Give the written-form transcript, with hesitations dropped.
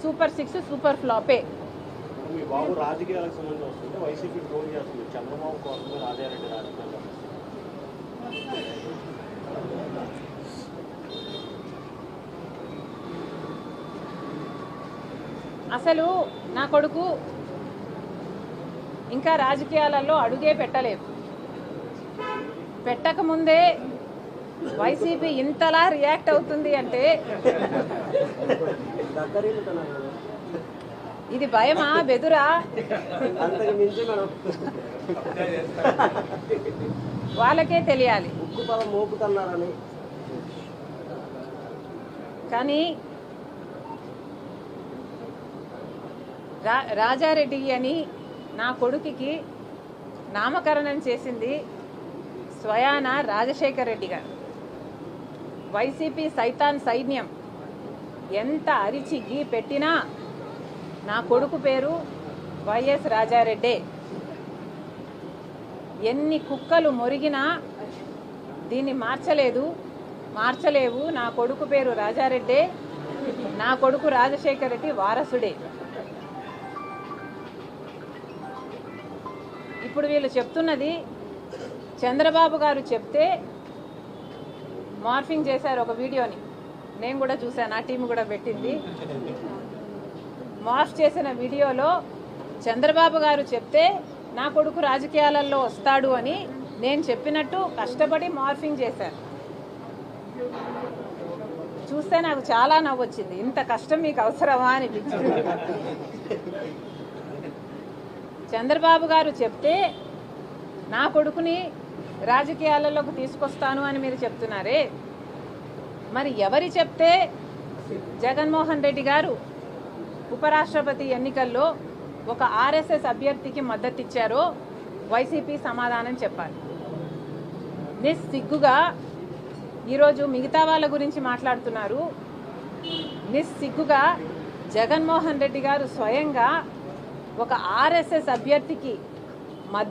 Super 6 super ఫ్లాపే. మీ బాబు రాజకీయాలకు సంబంధించి వస్తుంటే వైసీపీ ట్రోల్ చేస్తుంది, చంద్రబాబు కోసమే రాజారెడ్డి రాజకీయాలు. అసలు నా కొడుకు ఇంకా రాజకీయాలలో అడుగే పెట్టలేదు. పెట్టకముందే వైసీపీ ఇంతలా రియాక్ట్ అవుతుంది అంటే ఇది భయమా బెదురా వాళ్ళకే తెలియాలి. కానీ రాజారెడ్డి అని నా కొడుకుకి నామకరణం చేసింది స్వయాన రాజశేఖర్ రెడ్డి గారు. వైసీపీ సైతాన్ సైన్యం ఎంత అరిచి గీ పెట్టినా నా కొడుకు పేరు వైఎస్ రాజారెడ్డే. ఎన్ని కుక్కలు మొరిగినా దీన్ని మార్చలేవు. నా కొడుకు పేరు రాజారెడ్డే, నా కొడుకు రాజశేఖర్ రెడ్డి వారసుడే. ఇప్పుడు వీళ్ళు చెప్తున్నది చంద్రబాబు గారు చెప్తే మార్ఫింగ్ చేశారు ఒక వీడియోని, నేను కూడా చూశాను, నా టీం కూడా పెట్టింది. మార్ఫ్ చేసిన వీడియోలో చంద్రబాబు గారు చెప్తే నా కొడుకు రాజకీయాలలో వస్తాడు అని నేను చెప్పినట్టు కష్టపడి మార్ఫింగ్ చేశారు. చూస్తే నాకు చాలా నవ్వొచ్చింది. ఇంత కష్టం మీకు అవసరమా అనిపించింది. చంద్రబాబు గారు చెప్తే నా కొడుకుని రాజకీయాలలోకి తీసుకొస్తాను అని మీరు చెప్తున్నారే, మరి ఎవరి చెప్తే జగన్మోహన్ రెడ్డి గారు ఉపరాష్ట్రపతి ఎన్నికల్లో ఒక ఆర్ఎస్ఎస్ అభ్యర్థికి మద్దతు ఇచ్చారో వైసీపీ సమాధానం చెప్పాలి. నిస్సిగ్గుగా ఈరోజు మిగతా వాళ్ళ గురించి మాట్లాడుతున్నారు. నిస్సిగ్గుగా జగన్మోహన్ రెడ్డి గారు స్వయంగా ఒక ఆర్ఎస్ఎస్ అభ్యర్థికి